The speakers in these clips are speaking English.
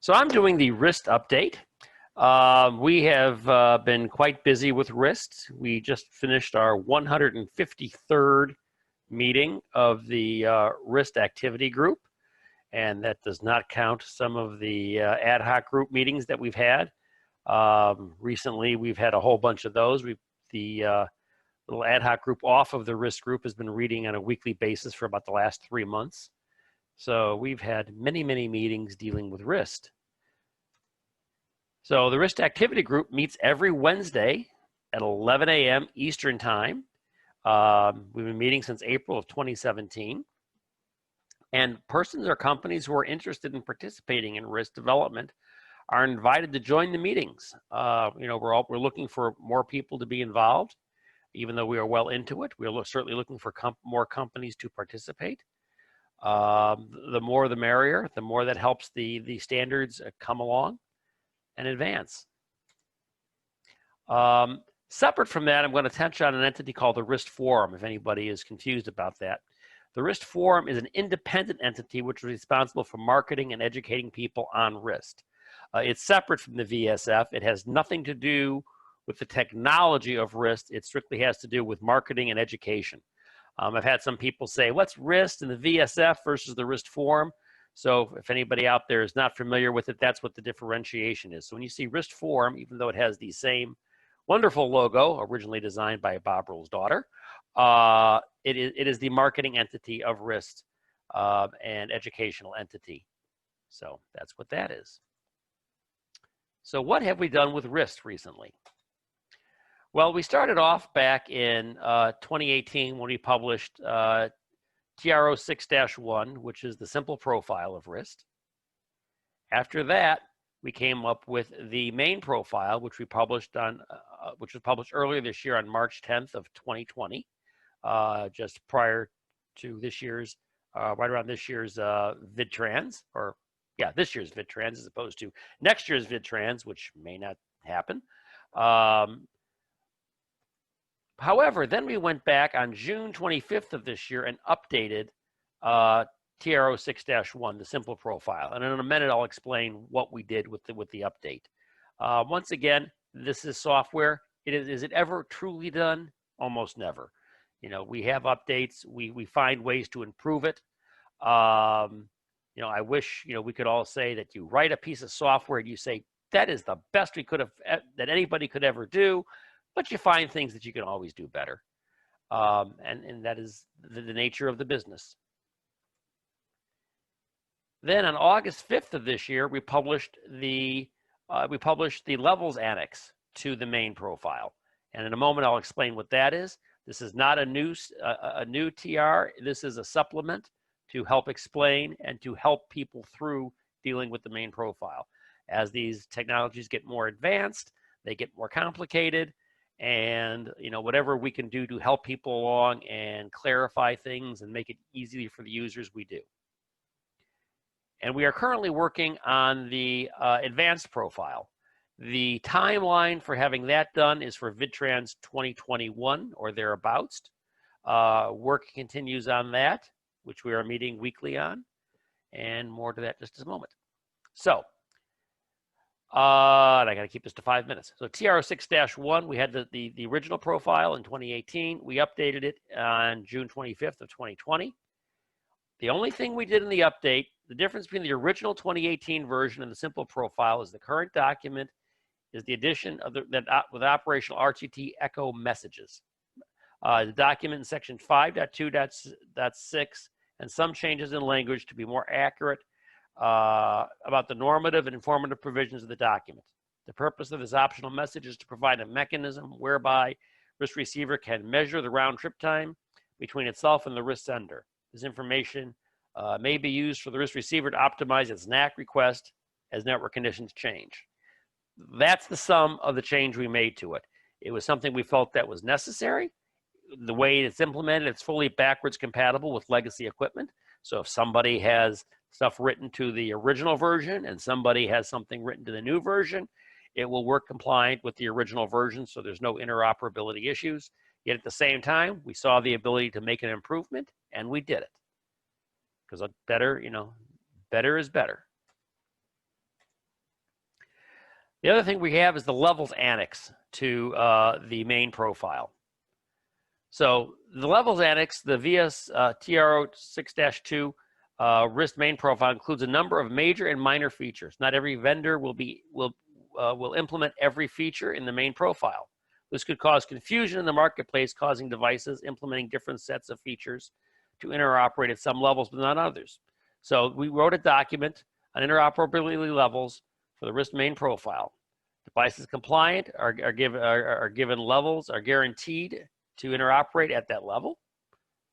So I'm doing the RIST update. We have been quite busy with RIST. We just finished our 153rd meeting of the RIST activity group, and that does not count some of the ad hoc group meetings that we've had. Recently, we've had a whole bunch of those. The little ad hoc group off of the RIST group has been reading on a weekly basis for about the last 3 months. So we've had many, many meetings dealing with RIST. So the RIST activity group meets every Wednesday at 11 a.m. Eastern time. We've been meeting since April of 2017. And persons or companies who are interested in participating in RIST development are invited to join the meetings. We're looking for more people to be involved, even though we are well into it. We're certainly looking for more companies to participate. The more the merrier, the more that helps the standards come along and advance. Separate from that, I'm going to touch on an entity called the RIST Forum, if anybody is confused about that. The RIST Forum is an independent entity which is responsible for marketing and educating people on RIST. It's separate from the VSF. It has nothing to do with the technology of RIST. It strictly has to do with marketing and education. I've had some people say, what's RIST and the VSF versus the RIST Forum? So if anybody out there is not familiar with it, that's what the differentiation is. So when you see RIST Forum, even though it has the same wonderful logo, originally designed by Bob Rule's daughter, it is the marketing entity of RIST and educational entity. So that's what that is. So what have we done with RIST recently? Well, we started off back in 2018 when we published TRO 6-1, which is the simple profile of RIST. After that, we came up with the main profile, which we published which was published earlier this year on March 10th of 2020, just prior to this year's, right around this year's VidTrans, this year's VidTrans as opposed to next year's VidTrans, which may not happen. However, then we went back on June 25th of this year and updated TRO 6-1, the simple profile. And in a minute, I'll explain what we did with the update. Once again, this is software. Is it ever truly done? Almost never. We have updates. We find ways to improve it. I wish, we could all say that you write a piece of software and you say, that is the best that anybody could ever do. But you find things that you can always do better. And that is the nature of the business. Then on August 5th of this year, we published the levels annex to the main profile. And in a moment, I'll explain what that is. This is not a new TR. This is a supplement to help explain and to help people through dealing with the main profile. As these technologies get more advanced, they get more complicated. And whatever we can do to help people along and clarify things and make it easy for the users, we do. And we are currently working on the advanced profile. The timeline for having that done is for VidTrans 2021 or thereabouts. Work continues on that, which we are meeting weekly on, and more to that just in a moment. So. And I got to keep this to 5 minutes. So TRO 6-1, we had the original profile in 2018. We updated it on June 25th of 2020. The only thing we did in the update, the difference between the original 2018 version and the simple profile is the current document is the addition of with operational RTT echo messages. The document in section 5.2.6 and some changes in language to be more accurate about the normative and informative provisions of the document. The purpose of this optional message is to provide a mechanism whereby RIST receiver can measure the round trip time between itself and the RIST sender. This information may be used for the RIST receiver to optimize its NAC request as network conditions change. That's the sum of the change we made to it. It was something we felt that was necessary. The way it's implemented, it's fully backwards compatible with legacy equipment. So if somebody has stuff written to the original version and somebody has something written to the new version, it will work compliant with the original version, so there's no interoperability issues. Yet at the same time, we saw the ability to make an improvement, and we did it. Because better, better is better. The other thing we have is the levels annex to the main profile. So the levels annex, the VS TRO 6-2 RIST main profile includes a number of major and minor features. Not every vendor will implement every feature in the main profile. This could cause confusion in the marketplace, causing devices implementing different sets of features to interoperate at some levels, but not others. So we wrote a document on interoperability levels for the RIST main profile. Devices compliant are given levels, are guaranteed to interoperate at that level.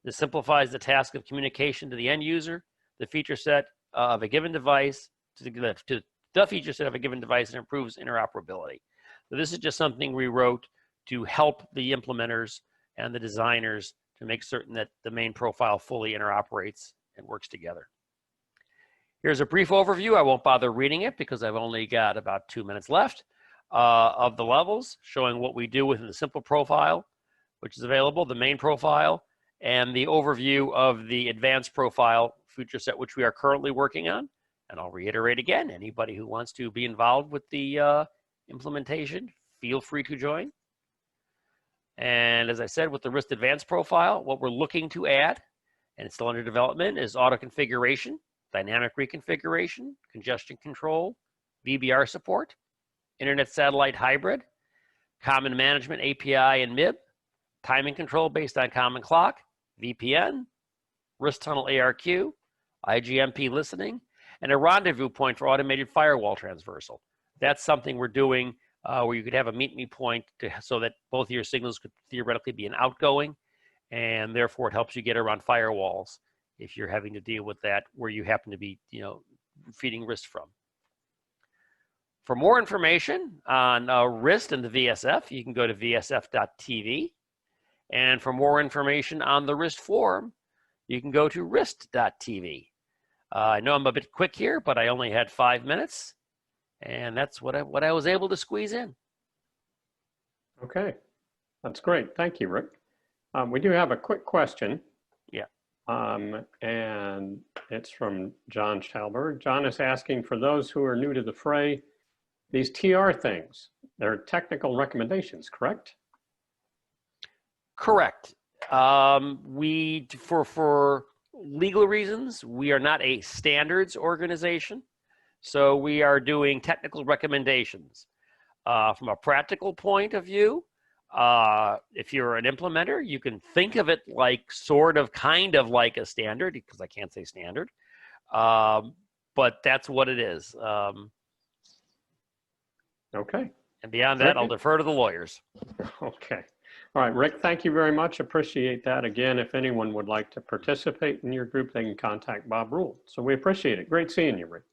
This simplifies the task of communication to the end user, the feature set of a given device, to the feature set of a given device, and improves interoperability. So this is just something we wrote to help the implementers and the designers to make certain that the main profile fully interoperates and works together. Here's a brief overview. I won't bother reading it because I've only got about 2 minutes left of the levels, showing what we do within the simple profile, which is available, the main profile, and the overview of the advanced profile feature set, which we are currently working on. And I'll reiterate again, anybody who wants to be involved with the implementation, feel free to join. And as I said, with the RIST advanced profile, what we're looking to add, and it's still under development, is auto configuration, dynamic reconfiguration, congestion control, VBR support, internet satellite hybrid, common management API and MIB, timing control based on common clock, VPN, RIST tunnel ARQ, IGMP listening, and a rendezvous point for automated firewall transversal. That's something we're doing where you could have a meet-me point so that both of your signals could theoretically be an outgoing, and therefore it helps you get around firewalls if you're having to deal with that where you happen to be, feeding RIST from. For more information on RIST and the VSF, you can go to vsf.tv. And for more information on the RIST forum, you can go to rist.tv. I know I'm a bit quick here, but I only had 5 minutes, and that's what I was able to squeeze in. Okay, that's great. Thank you, Rick. We do have a quick question. Yeah. And it's from John Schalberg. John is asking, for those who are new to the fray, these TR things, they're technical recommendations, correct? Correct. For legal reasons, we are not a standards organization, so we are doing technical recommendations. From a practical point of view, if you're an implementer, you can think of it like kind of like a standard, because I can't say standard, but that's what it is. Okay. And beyond that, I'll defer to the lawyers. Okay. All right, Rick, thank you very much. Appreciate that. Again, if anyone would like to participate in your group, they can contact Bob Rule. So we appreciate it. Great seeing you, Rick.